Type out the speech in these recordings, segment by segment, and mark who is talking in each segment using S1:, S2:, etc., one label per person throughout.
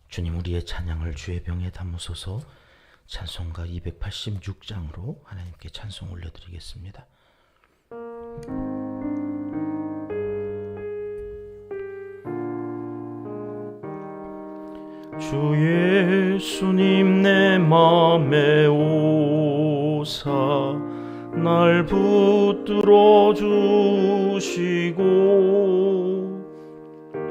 S1: 주님, 우리의 찬양을 주의 병에 담으소서. 찬송가 286장으로 하나님께 찬송 올려드리겠습니다. 주 예수님 내 맘에 오사 날 붙들어 주시고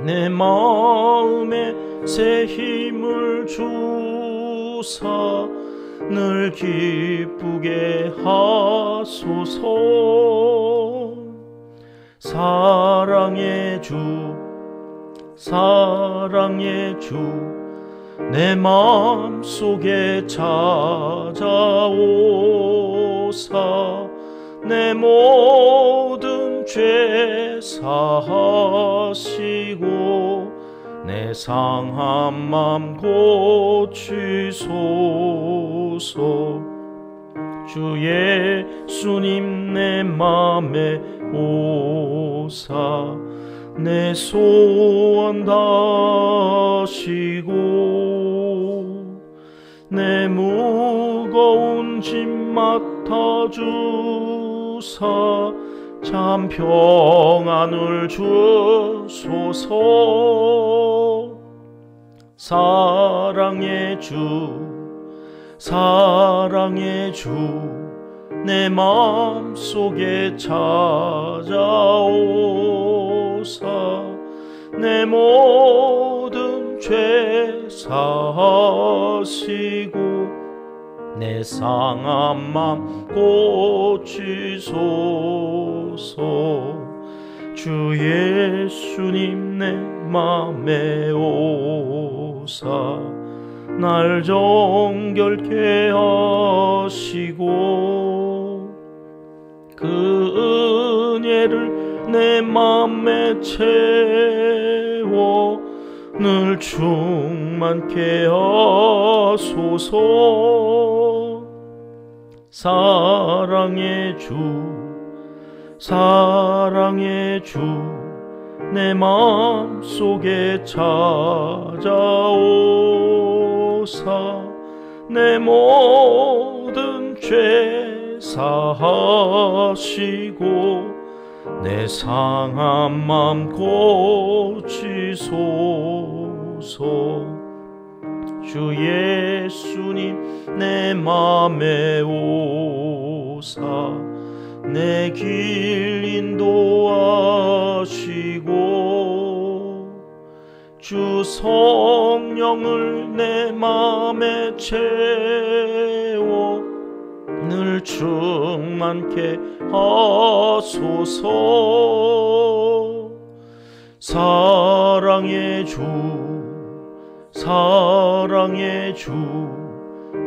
S1: 내 마음에 새 힘을 주사 늘 기쁘게 하소서. 사랑의 주 사랑의 주 내 마음속에 찾아오사 내 모든 죄 사하시고 내 상한 맘 고치소서. 주 예수님 내 맘에 오사 내 소원 다시고 내 무거운 짐 맡아주사 참 평안을 주소서. 사랑의 주 사랑의 주 내 마음속에 찾아오사 내 모든 죄 사하시고 내 상한 맘 고치소서. 주 예수님 내 맘에 오사 날 정결케 하시고 그 은혜를 내 맘에 채워 늘 충만케 하소서. 사랑의 주 사랑의 주 내 마음속에 찾아오사 내 모든 죄 사하시고 내 상한 맘 고치소서. 주 예수님 내 맘에 오사 내 길 인도하시고 주 성령을 내 맘에 채워 늘 충만케 하소서. 사랑의 주 사랑의 주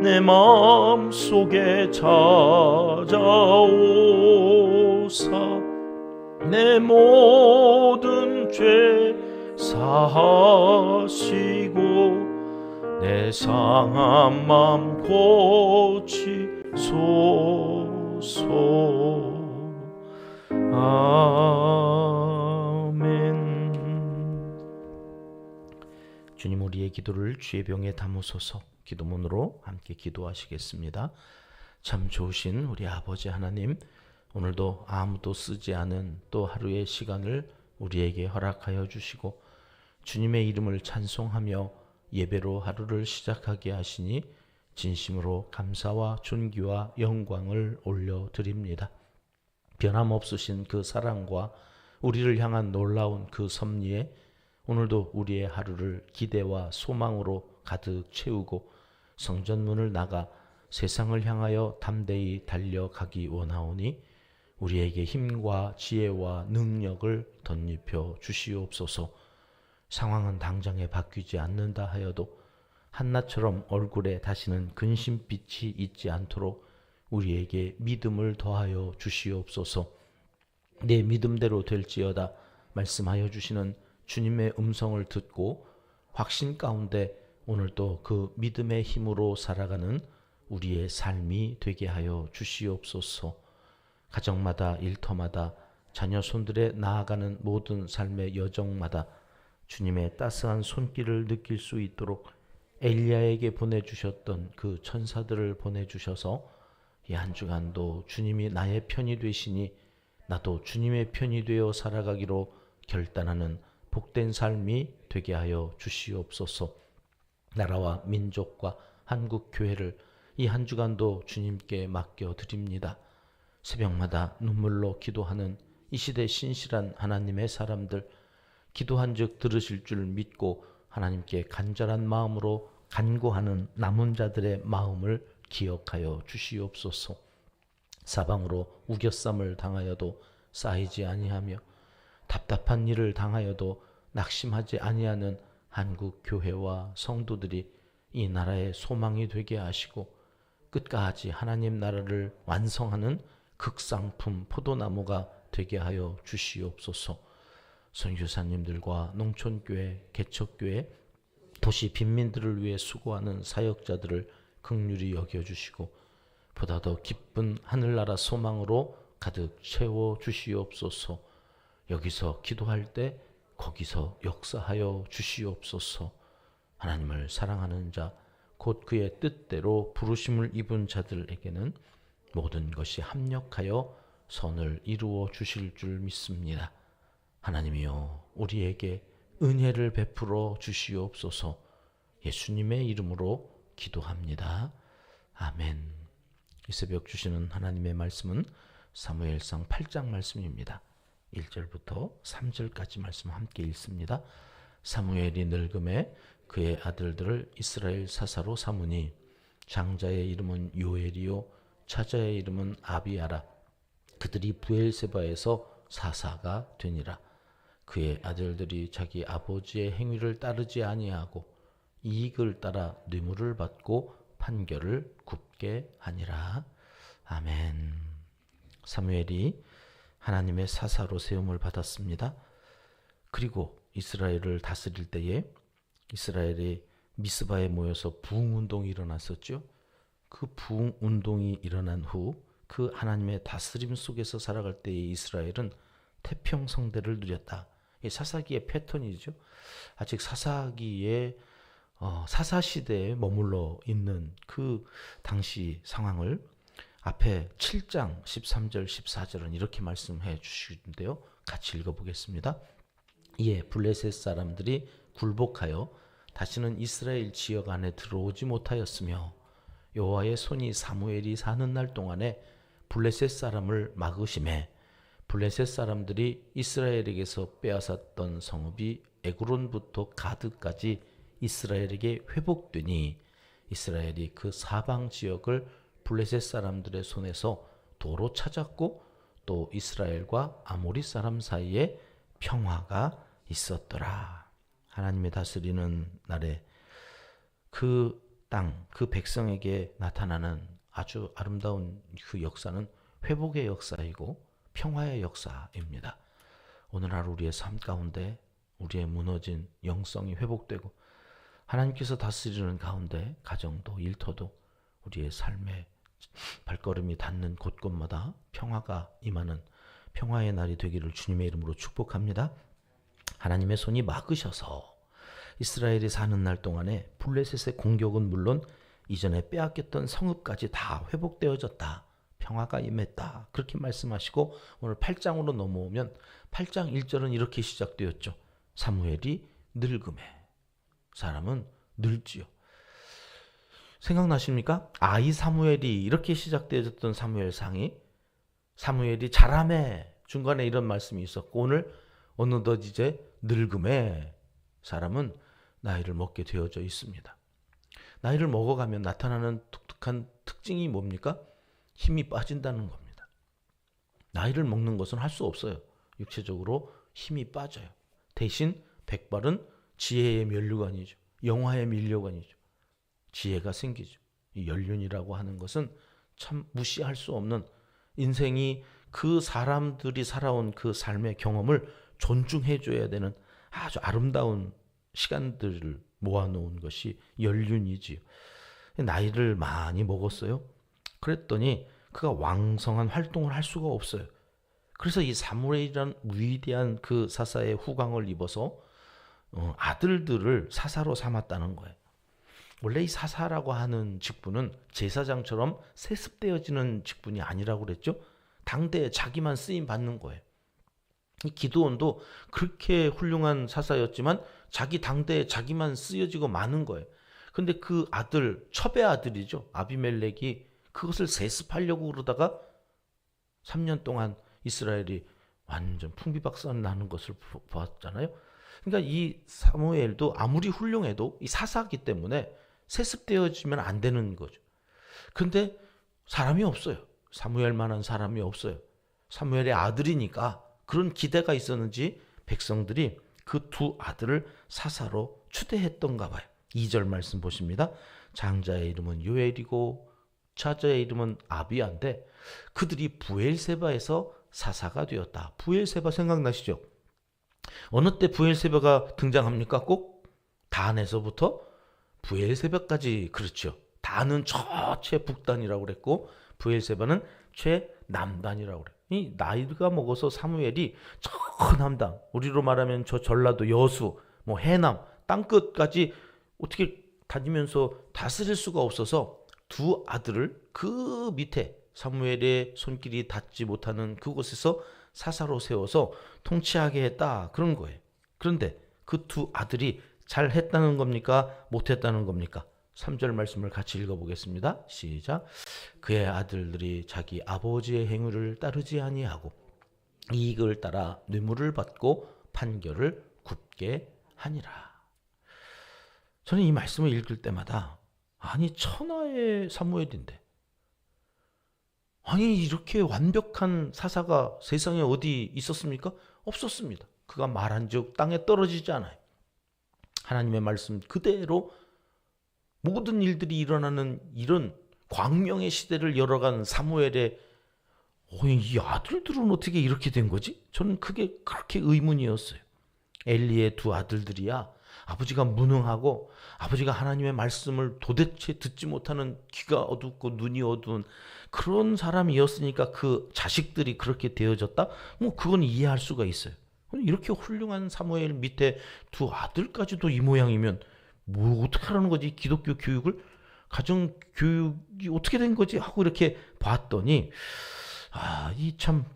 S1: 내 마음속에 찾아오사 내 모든 죄 사하시고 내 상한 맘 고치소서. 아멘. 주님, 우리의 기도를 주의 병에 담으소서. 기도문으로 함께 기도하시겠습니다. 참 좋으신 우리 아버지 하나님, 오늘도 아무도 쓰지 않은 또 하루의 시간을 우리에게 허락하여 주시고 주님의 이름을 찬송하며 예배로 하루를 시작하게 하시니 진심으로 감사와 존귀와 영광을 올려드립니다. 변함없으신 그 사랑과 우리를 향한 놀라운 그 섭리에 오늘도 우리의 하루를 기대와 소망으로 가득 채우고 성전문을 나가 세상을 향하여 담대히 달려가기 원하오니 우리에게 힘과 지혜와 능력을 덧입혀 주시옵소서. 상황은 당장에 바뀌지 않는다 하여도 한낮처럼 얼굴에 다시는 근심빛이 있지 않도록 우리에게 믿음을 더하여 주시옵소서. 내 믿음대로 될지어다 말씀하여 주시는 주님의 음성을 듣고 확신 가운데 오늘도 그 믿음의 힘으로 살아가는 우리의 삶이 되게 하여 주시옵소서. 가정마다 일터마다 자녀 손들에 나아가는 모든 삶의 여정마다 주님의 따스한 손길을 느낄 수 있도록 엘리야에게 보내주셨던 그 천사들을 보내주셔서 이 한 주간도 주님이 나의 편이 되시니 나도 주님의 편이 되어 살아가기로 결단하는 복된 삶이 되게 하여 주시옵소서. 나라와 민족과 한국 교회를 이 한 주간도 주님께 맡겨 드립니다. 새벽마다 눈물로 기도하는 이 시대 신실한 하나님의 사람들, 기도한즉 들으실 줄 믿고 하나님께 간절한 마음으로 간구하는 남은 자들의 마음을 기억하여 주시옵소서. 사방으로 우겨쌈을 당하여도 쌓이지 아니하며 답답한 일을 당하여도 낙심하지 아니하는 한국 교회와 성도들이 이 나라의 소망이 되게 하시고 끝까지 하나님 나라를 완성하는 극상품 포도나무가 되게 하여 주시옵소서. 선교사님들과 농촌교회, 개척교회, 도시 빈민들을 위해 수고하는 사역자들을 긍휼히 여겨주시고 보다 더 기쁜 하늘나라 소망으로 가득 채워 주시옵소서. 여기서 기도할 때 거기서 역사하여 주시옵소서. 하나님을 사랑하는 자, 곧 그의 뜻대로 부르심을 입은 자들에게는 모든 것이 합력하여 선을 이루어 주실 줄 믿습니다. 하나님이여, 우리에게 은혜를 베풀어 주시옵소서. 예수님의 이름으로 기도합니다. 아멘. 이 새벽 주시는 하나님의 말씀은 사무엘상 8장 말씀입니다. 1절부터 3절까지 말씀 함께 읽습니다. 사무엘이 늙음에 그의 아들들을 이스라엘 사사로 삼으니 장자의 이름은 요엘이요 차자의 이름은 아비아라. 그들이 브엘세바에서 사사가 되니라. 그의 아들들이 자기 아버지의 행위를 따르지 아니하고 이익을 따라 뇌물을 받고 판결을 굽게 하니라. 아멘. 사무엘이 하나님의 사사로 세움을 받았습니다. 그리고 이스라엘을 다스릴 때에 이스라엘이 미스바에 모여서 부흥운동이 일어났었죠. 그 부흥운동이 일어난 후 그 하나님의 다스림 속에서 살아갈 때에 이스라엘은 태평성대를 누렸다. 이 사사기의 패턴이죠. 아직 사사기의 사사시대에 머물러 있는 그 당시 상황을 앞에 7장 13절 14절은 이렇게 말씀해 주시는데요. 같이 읽어보겠습니다. 이에 블레셋 사람들이 굴복하여 다시는 이스라엘 지역 안에 들어오지 못하였으며 여호와의 손이 사무엘이 사는 날 동안에 블레셋 사람을 막으심에 블레셋 사람들이 이스라엘에게서 빼앗았던 성읍이 에그론부터 가드까지 이스라엘에게 회복되니 이스라엘이 그 사방 지역을 블레셋 사람들의 손에서 도로 찾았고 또 이스라엘과 아모리 사람 사이에 평화가 있었더라. 하나님의 다스리는 날에 그 땅, 그 백성에게 나타나는 아주 아름다운 그 역사는 회복의 역사이고 평화의 역사입니다. 오늘 하루 우리의 삶 가운데 우리의 무너진 영성이 회복되고 하나님께서 다스리는 가운데 가정도 일터도 우리의 삶의 발걸음이 닿는 곳곳마다 평화가 임하는 평화의 날이 되기를 주님의 이름으로 축복합니다. 하나님의 손이 막으셔서 이스라엘이 사는 날 동안에 블레셋의 공격은 물론 이전에 빼앗겼던 성읍까지 다 회복되어졌다. 평화가 임했다. 그렇게 말씀하시고 오늘 8장으로 넘어오면 8장 1절은 이렇게 시작되었죠. 사무엘이 늙음에. 사람은 늙지요. 생각나십니까? 아이 사무엘이 이렇게 시작되어졌던 사무엘상이 사무엘이 자라매 중간에 이런 말씀이 있었고 오늘 어느덧 이제 늙음에 사람은 나이를 먹게 되어져 있습니다. 나이를 먹어가면 나타나는 독특한 특징이 뭡니까? 힘이 빠진다는 겁니다. 나이를 먹는 것은 할 수 없어요. 육체적으로 힘이 빠져요. 대신 백발은 지혜의 면류관이죠. 영화의 면류관이죠. 지혜가 생기죠. 이 연륜이라고 하는 것은 참 무시할 수 없는 인생이 그 사람들이 살아온 그 삶의 경험을 존중해줘야 되는 아주 아름다운 시간들을 모아놓은 것이 연륜이지요. 나이를 많이 먹었어요. 그랬더니 그가 왕성한 활동을 할 수가 없어요. 그래서 이 사무엘이라는 위대한 그 사사의 후광을 입어서 아들들을 사사로 삼았다는 거예요. 원래 이 사사라고 하는 직분은 제사장처럼 세습되어지는 직분이 아니라고 그랬죠. 당대에 자기만 쓰임 받는 거예요. 이 기드온도 그렇게 훌륭한 사사였지만 자기 당대에 자기만 쓰여지고 마는 거예요. 근데 그 아들, 첩의 아들이죠. 아비멜렉이 그것을 세습하려고 그러다가 3년 동안 이스라엘이 완전 풍비박산 나는 것을 보았잖아요. 그러니까 이 사무엘도 아무리 훌륭해도 이 사사기 때문에 세습되어지면 안 되는 거죠. 근데 사람이 없어요. 사무엘만한 사람이 없어요. 사무엘의 아들이니까 그런 기대가 있었는지 백성들이 그 두 아들을 사사로 추대했던가 봐요. 2절 말씀 보십니다. 장자의 이름은 요엘이고 차자의 이름은 아비야인데 그들이 부엘세바에서 사사가 되었다. 부엘세바 생각나시죠? 어느 때 부엘세바가 등장합니까? 꼭 단에서부터 부엘세바까지. 그렇죠. 단은 최북단이라고 그랬고 부엘세바는 최남단이라고 그래요. 이 나이가 먹어서 사무엘이 저 남단, 우리로 말하면 저 전라도 여수, 뭐 해남 땅끝까지 어떻게 다니면서 다스릴 수가 없어서 두 아들을 그 밑에 사무엘의 손길이 닿지 못하는 그곳에서 사사로 세워서 통치하게 했다, 그런 거예요. 그런데 그 두 아들이 잘했다는 겁니까? 못했다는 겁니까? 3절 말씀을 같이 읽어보겠습니다. 시작. 그의 아들들이 자기 아버지의 행위를 따르지 아니하고 이익을 따라 뇌물을 받고 판결을 굽게 하니라. 저는 이 말씀을 읽을 때마다 아니 천하의 사무엘인데 아니 이렇게 완벽한 사사가 세상에 어디 있었습니까? 없었습니다. 그가 말한즉 땅에 떨어지지 않아요. 하나님의 말씀 그대로 모든 일들이 일어나는 이런 광명의 시대를 열어간 사무엘의 이 아들들은 어떻게 이렇게 된 거지? 저는 그게 그렇게 의문이었어요. 엘리의 두 아들들이야 아버지가 무능하고 아버지가 하나님의 말씀을 도대체 듣지 못하는 귀가 어둡고 눈이 어두운 그런 사람이었으니까 그 자식들이 그렇게 되어졌다? 뭐 그건 이해할 수가 있어요. 이렇게 훌륭한 사무엘 밑에 두 아들까지도 이 모양이면 뭐 어떻게 하라는 거지? 기독교 교육을, 가정 교육이 어떻게 된 거지? 하고 이렇게 봤더니 이 참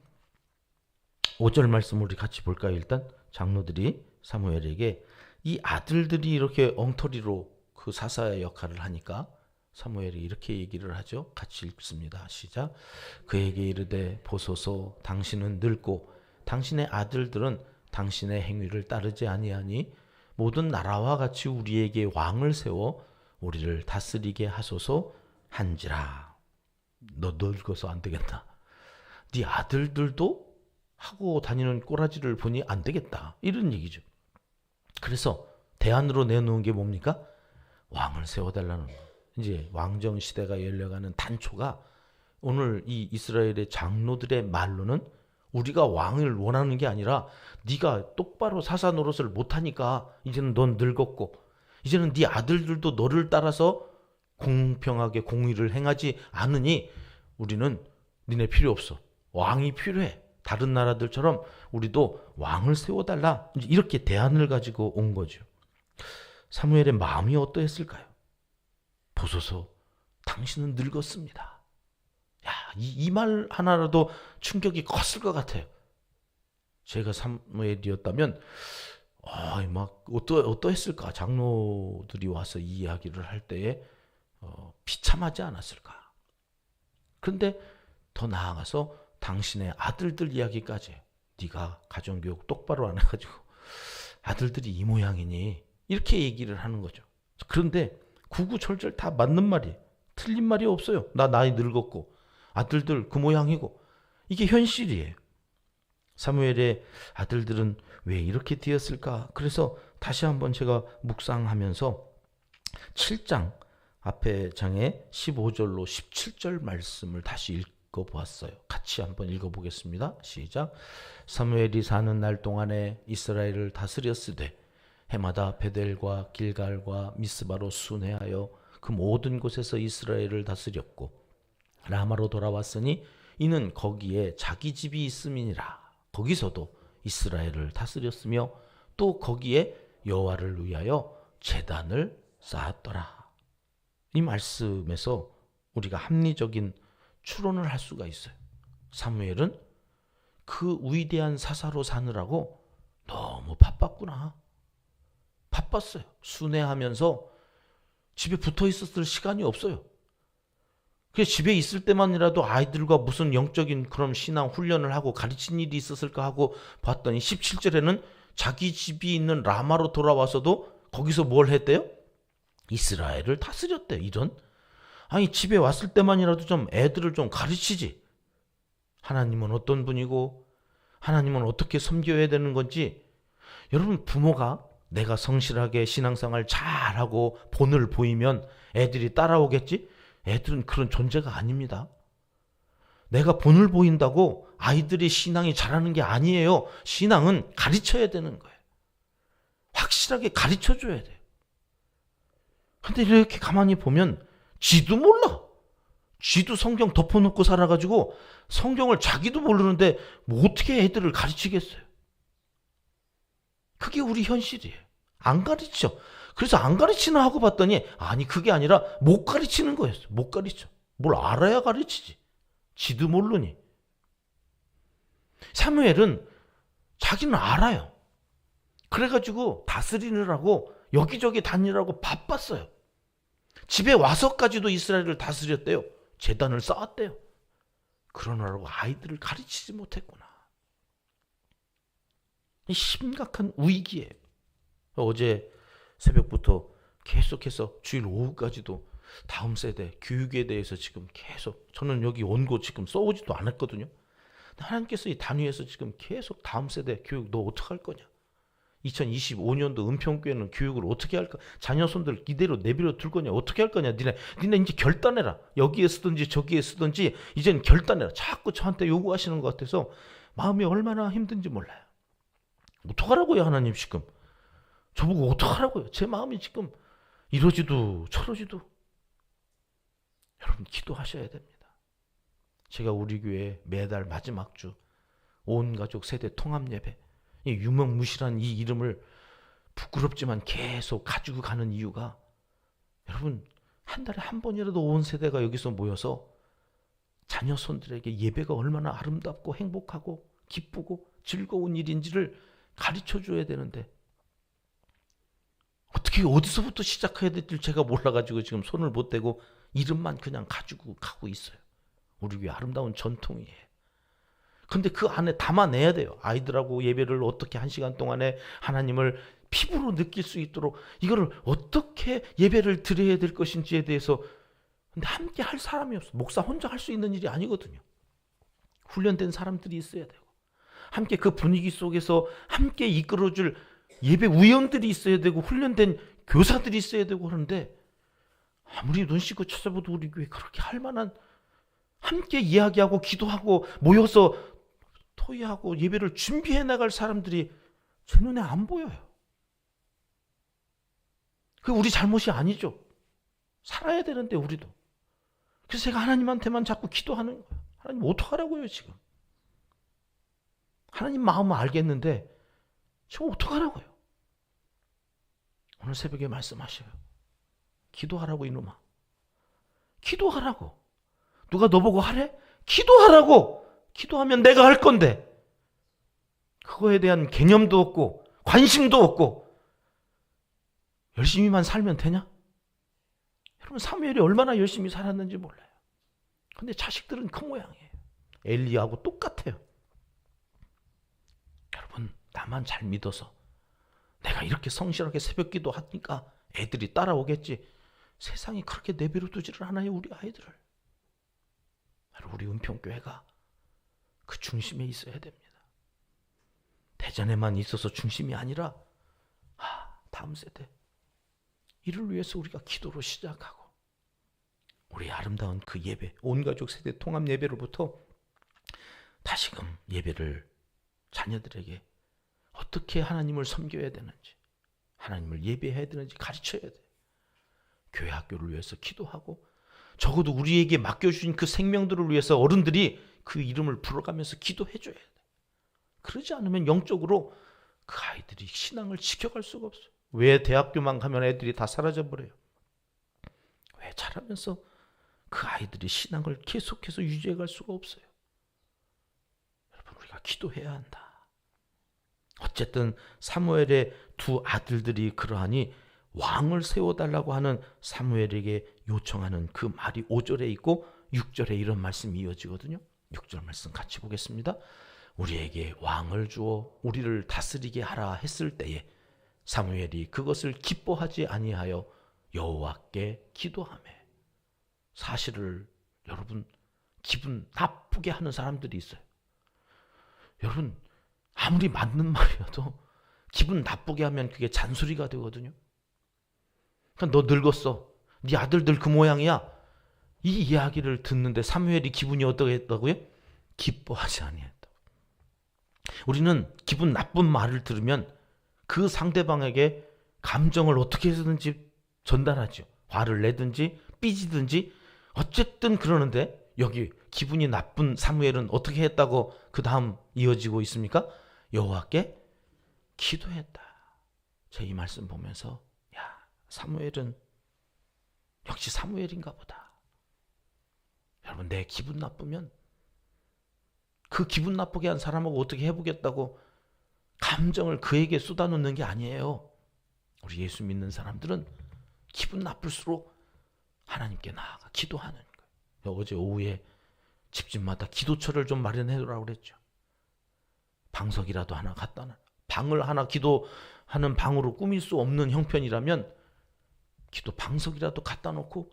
S1: 5절 말씀 우리 같이 볼까요? 일단 장로들이 사무엘에게 이 아들들이 이렇게 엉터리로 그 사사의 역할을 하니까 사무엘이 이렇게 얘기를 하죠. 같이 읽습니다. 시작. 그에게 이르되 보소서 당신은 늙고 당신의 아들들은 당신의 행위를 따르지 아니하니 모든 나라와 같이 우리에게 왕을 세워 우리를 다스리게 하소서 한지라. 너 늙어서 안 되겠다. 네 아들들도 하고 다니는 꼬라지를 보니 안 되겠다. 이런 얘기죠. 그래서 대안으로 내놓은 게 뭡니까? 왕을 세워달라는 거예요. 이제 왕정 시대가 열려가는 단초가 오늘 이 이스라엘의 장로들의 말로는 우리가 왕을 원하는 게 아니라 네가 똑바로 사사 노릇을 못하니까 이제는 넌 늙었고 이제는 네 아들들도 너를 따라서 공평하게 공의를 행하지 않으니 우리는 니네 필요 없어. 왕이 필요해. 다른 나라들처럼 우리도 왕을 세워달라. 이렇게 대안을 가지고 온 거죠. 사무엘의 마음이 어떠했을까요? 보소서 당신은 늙었습니다. 이 말 하나라도 충격이 컸을 것 같아요. 제가 사무엘이었다면 막 어떠했을까? 장로들이 와서 이 이야기를 할 때에 비참하지 않았을까? 그런데 더 나아가서 당신의 아들들 이야기까지 네가 가정교육 똑바로 안 해가지고 아들들이 이 모양이니 이렇게 얘기를 하는 거죠. 그런데 구구절절 다 맞는 말이에요. 틀린 말이 없어요. 나 나이 늙었고 아들들 그 모양이고 이게 현실이에요. 사무엘의 아들들은 왜 이렇게 되었을까? 그래서 다시 한번 제가 묵상하면서 7장 앞에 장에 15절로 17절 말씀을 다시 읽어보았어요. 같이 한번 읽어보겠습니다. 시작. 사무엘이 사는 날 동안에 이스라엘을 다스렸으되 해마다 베델과 길갈과 미스바로 순회하여 그 모든 곳에서 이스라엘을 다스렸고 라마로 돌아왔으니 이는 거기에 자기 집이 있음이니라. 거기서도 이스라엘을 다스렸으며 또 거기에 여호와를 위하여 제단을 쌓았더라. 이 말씀에서 우리가 합리적인 추론을 할 수가 있어요. 사무엘은 그 위대한 사사로 사느라고 너무 바빴구나. 바빴어요. 순회하면서 집에 붙어 있었을 시간이 없어요. 그래서 집에 있을 때만이라도 아이들과 무슨 영적인 그런 신앙 훈련을 하고 가르친 일이 있었을까 하고 봤더니 17절에는 자기 집이 있는 라마로 돌아와서도 거기서 뭘 했대요? 이스라엘을 다스렸대요. 이런. 아니 집에 왔을 때만이라도 좀 애들을 좀 가르치지. 하나님은 어떤 분이고 하나님은 어떻게 섬겨야 되는 건지. 여러분 부모가 내가 성실하게 신앙생활 잘하고 본을 보이면 애들이 따라오겠지? 애들은 그런 존재가 아닙니다. 내가 본을 보인다고 아이들이 신앙이 잘하는 게 아니에요. 신앙은 가르쳐야 되는 거예요. 확실하게 가르쳐줘야 돼요. 근데 이렇게 가만히 보면 지도 몰라. 지도 성경 덮어놓고 살아가지고 성경을 자기도 모르는데 뭐 어떻게 애들을 가르치겠어요? 그게 우리 현실이에요. 안 가르쳐. 그래서 안 가르치나 하고 봤더니 아니 그게 아니라 못 가르치는 거였어요. 못 가르쳐. 뭘 알아야 가르치지. 지도 모르니. 사무엘은 자기는 알아요. 그래가지고 다스리느라고 여기저기 다니라고 바빴어요. 집에 와서까지도 이스라엘을 다스렸대요. 제단을 쌓았대요. 그러느라고 아이들을 가르치지 못했구나. 심각한 위기예요. 어제 새벽부터 계속해서 주일 오후까지도 다음 세대 교육에 대해서 지금 계속 저는 여기 온 거 지금 써오지도 않았거든요. 하나님께서 이 단위에서 지금 계속 다음 세대 교육 너 어떻게 할 거냐. 2025년도 은평교회는 교육을 어떻게 할까? 자녀 손들 이대로 내버려 둘 거냐? 어떻게 할 거냐? 니네 이제 결단해라. 여기에 쓰든지 저기에 쓰든지 이제는 결단해라. 자꾸 저한테 요구하시는 것 같아서 마음이 얼마나 힘든지 몰라요. 어떡하라고요 하나님 지금. 저보고 어떡하라고요. 제 마음이 지금 이러지도 저러지도. 여러분 기도하셔야 됩니다. 제가 우리 교회 매달 마지막 주 온 가족 세대 통합 예배 이 유명무실한 이 이름을 부끄럽지만 계속 가지고 가는 이유가 여러분 한 달에 한 번이라도 온 세대가 여기서 모여서 자녀 손들에게 예배가 얼마나 아름답고 행복하고 기쁘고 즐거운 일인지를 가르쳐줘야 되는데 어떻게 어디서부터 시작해야 될지 제가 몰라가지고 지금 손을 못 대고 이름만 그냥 가지고 가고 있어요. 우리 교회 아름다운 전통이에요. 근데 그 안에 담아내야 돼요. 아이들하고 예배를 어떻게 1시간 동안에 하나님을 피부로 느낄 수 있도록 이거를 어떻게 예배를 드려야 될 것인지에 대해서 근데 함께 할 사람이 없어. 목사 혼자 할 수 있는 일이 아니거든요. 훈련된 사람들이 있어야 되고 함께 그 분위기 속에서 함께 이끌어줄 예배 위원들이 있어야 되고 훈련된 교사들이 있어야 되고 그런데 아무리 눈 씻고 찾아봐도 우리 교회 그렇게 할 만한 함께 이야기하고 기도하고 모여서 토의하고 예배를 준비해 나갈 사람들이 제 눈에 안 보여요. 그게 우리 잘못이 아니죠. 살아야 되는데 우리도. 그래서 제가 하나님한테만 자꾸 기도하는 거예요. 하나님 어떡하라고요 지금. 하나님 마음은 알겠는데 지금 어떡하라고요. 오늘 새벽에 말씀하셔요. 기도하라고 이놈아. 기도하라고. 누가 너보고 하래? 기도하라고. 기도하면 내가 할 건데 그거에 대한 개념도 없고 관심도 없고 열심히만 살면 되냐? 여러분 사무엘이 얼마나 열심히 살았는지 몰라요. 근데 자식들은 그 모양이에요. 엘리야하고 똑같아요. 여러분 나만 잘 믿어서 내가 이렇게 성실하게 새벽기도 하니까 애들이 따라오겠지. 세상이 그렇게 내버려 두지를 않아요. 우리 아이들을. 우리 은평교회가 그 중심에 있어야 됩니다. 대전에만 있어서 중심이 아니라 다음 세대 이를 위해서 우리가 기도로 시작하고 우리 아름다운 그 예배 온가족 세대 통합 예배로부터 다시금 예배를 자녀들에게 어떻게 하나님을 섬겨야 되는지 하나님을 예배해야 되는지 가르쳐야 돼요. 교회 학교를 위해서 기도하고 적어도 우리에게 맡겨주신 그 생명들을 위해서 어른들이 그 이름을 불러가면서 기도해줘야 돼. 그러지 않으면 영적으로 그 아이들이 신앙을 지켜갈 수가 없어요. 왜 대학교만 가면 애들이 다 사라져버려요? 왜 자라면서 그 아이들이 신앙을 계속해서 유지해 갈 수가 없어요? 여러분, 우리가 기도해야 한다. 어쨌든 사무엘의 두 아들들이 그러하니 왕을 세워달라고 하는 사무엘에게 요청하는 그 말이 5절에 있고 6절에 이런 말씀이 이어지거든요. 6절 말씀 같이 보겠습니다. 우리에게 왕을 주어 우리를 다스리게 하라 했을 때에 사무엘이 그것을 기뻐하지 아니하여 여호와께 기도하매. 사실을 여러분 기분 나쁘게 하는 사람들이 있어요. 여러분 아무리 맞는 말이어도 기분 나쁘게 하면 그게 잔소리가 되거든요. 그러니까 너 늙었어. 네 아들들 그 모양이야. 이 이야기를 듣는데 사무엘이 기분이 어떻게 했다고요? 기뻐하지 아니했다. 우리는 기분 나쁜 말을 들으면 그 상대방에게 감정을 어떻게 해서든지 전달하죠. 화를 내든지 삐지든지 어쨌든 그러는데 여기 기분이 나쁜 사무엘은 어떻게 했다고 그 다음 이어지고 있습니까? 여호와께 기도했다. 제가 이 말씀 보면서 야, 사무엘은 역시 사무엘인가 보다. 여러분, 내 기분 나쁘면 그 기분 나쁘게 한 사람하고 어떻게 해보겠다고 감정을 그에게 쏟아놓는 게 아니에요. 우리 예수 믿는 사람들은 기분 나쁠수록 하나님께 나아가 기도하는 거예요. 어제 오후에 집집마다 기도처를 좀 마련해두라고 그랬죠. 방석이라도 하나 갖다 놔. 방을 하나 기도하는 방으로 꾸밀 수 없는 형편이라면 기도 방석이라도 갖다 놓고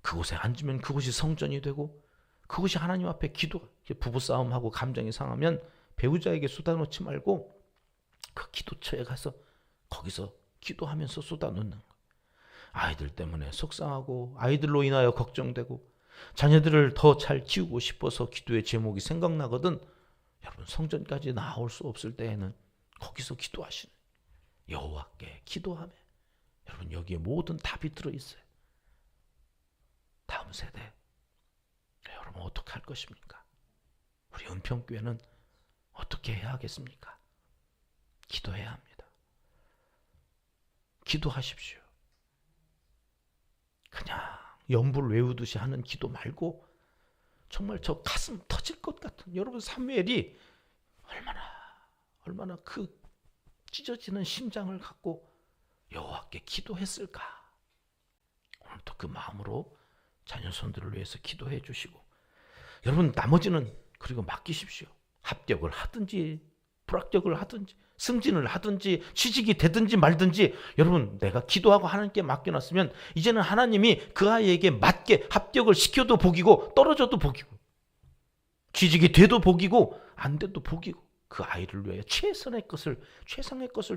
S1: 그곳에 앉으면 그곳이 성전이 되고 그것이 하나님 앞에 기도, 부부싸움하고 감정이 상하면 배우자에게 쏟아놓지 말고 그 기도처에 가서 거기서 기도하면서 쏟아놓는 거예요. 아이들 때문에 속상하고 아이들로 인하여 걱정되고 자녀들을 더 잘 키우고 싶어서 기도의 제목이 생각나거든 여러분 성전까지 나올 수 없을 때에는 거기서 기도하시는 여호와께 기도하며 여러분 여기에 모든 답이 들어있어요. 다음 세대 여러분 어떻게 할 것입니까? 우리 은평교회는 어떻게 해야 하겠습니까? 기도해야 합니다. 기도하십시오. 그냥 연불 외우듯이 하는 기도 말고 정말 저 가슴 터질 것 같은 여러분 사무엘이 얼마나 그 찢어지는 심장을 갖고 여호와께 기도했을까? 오늘도 그 마음으로 자녀손들을 위해서 기도해 주시고 여러분 나머지는 그리고 맡기십시오. 합격을 하든지 불합격을 하든지 승진을 하든지 취직이 되든지 말든지 여러분 내가 기도하고 하나님께 맡겨놨으면 이제는 하나님이 그 아이에게 맞게 합격을 시켜도 복이고 떨어져도 복이고 취직이 돼도 복이고 안 돼도 복이고 그 아이를 위하여 최선의 것을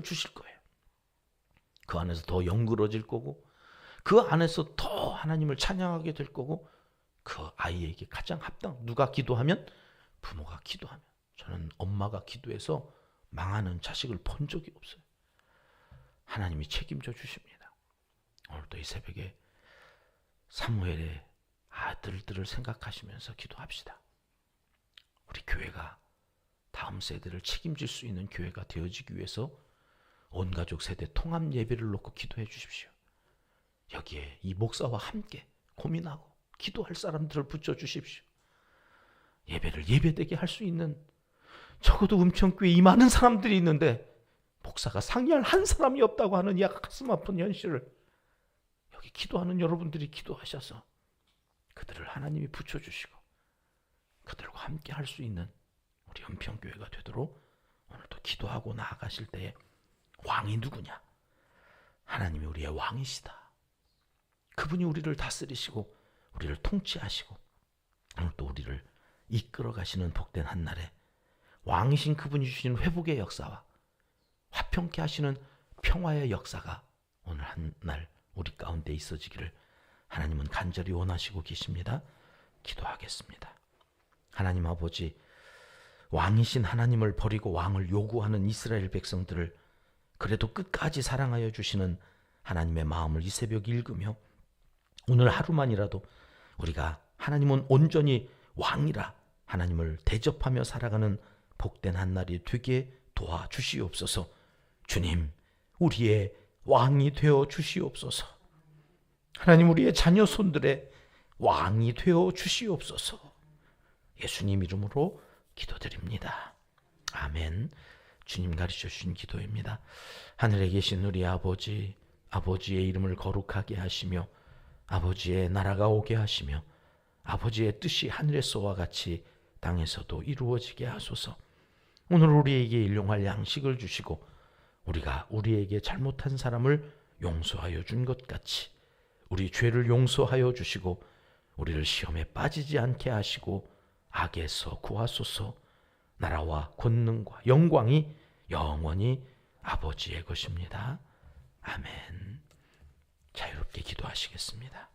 S1: 주실 거예요. 그 안에서 더 영그러질 거고 그 안에서 더 하나님을 찬양하게 될 거고 그 아이에게 가장 누가 기도하면? 부모가 기도하면. 저는 엄마가 기도해서 망하는 자식을 본 적이 없어요. 하나님이 책임져 주십니다. 오늘도 이 새벽에 사무엘의 아들들을 생각하시면서 기도합시다. 우리 교회가 다음 세대를 책임질 수 있는 교회가 되어지기 위해서 온 가족 세대 통합 예배를 놓고 기도해 주십시오. 여기에 이 목사와 함께 고민하고 기도할 사람들을 붙여주십시오. 예배를 예배되게 할 수 있는 적어도 은평교회에 이 많은 사람들이 있는데 목사가 상의할 한 사람이 없다고 하는 이 가슴 아픈 현실을 여기 기도하는 여러분들이 기도하셔서 그들을 하나님이 붙여주시고 그들과 함께 할 수 있는 우리 은평교회가 되도록 오늘도 기도하고 나아가실 때에 왕이 누구냐? 하나님이 우리의 왕이시다. 그분이 우리를 다스리시고 우리를 통치하시고 오늘 또 우리를 이끌어 가시는 복된 한날에 왕이신 그분이 주시는 회복의 역사와 화평케 하시는 평화의 역사가 오늘 한날 우리 가운데 있어지기를 하나님은 간절히 원하시고 계십니다. 기도하겠습니다. 하나님 아버지, 왕이신 하나님을 버리고 왕을 요구하는 이스라엘 백성들을 그래도 끝까지 사랑하여 주시는 하나님의 마음을 이 새벽 읽으며 오늘 하루만이라도 우리가 하나님은 온전히 왕이라 하나님을 대접하며 살아가는 복된 한날이 되게 도와주시옵소서. 주님, 우리의 왕이 되어 주시옵소서. 하나님 우리의 자녀 손들의 왕이 되어 주시옵소서. 예수님 이름으로 기도드립니다. 아멘. 주님 가르쳐 주신 기도입니다. 하늘에 계신 우리 아버지, 아버지의 이름을 거룩하게 하시며 아버지의 나라가 오게 하시며 아버지의 뜻이 하늘에서와 같이 땅에서도 이루어지게 하소서. 오늘 우리에게 일용할 양식을 주시고 우리가 우리에게 잘못한 사람을 용서하여 준 것 같이 우리 죄를 용서하여 주시고 우리를 시험에 빠지지 않게 하시고 악에서 구하소서. 나라와 권능과 영광이 영원히 아버지의 것입니다. 아멘. 자유롭게 기도하시겠습니다.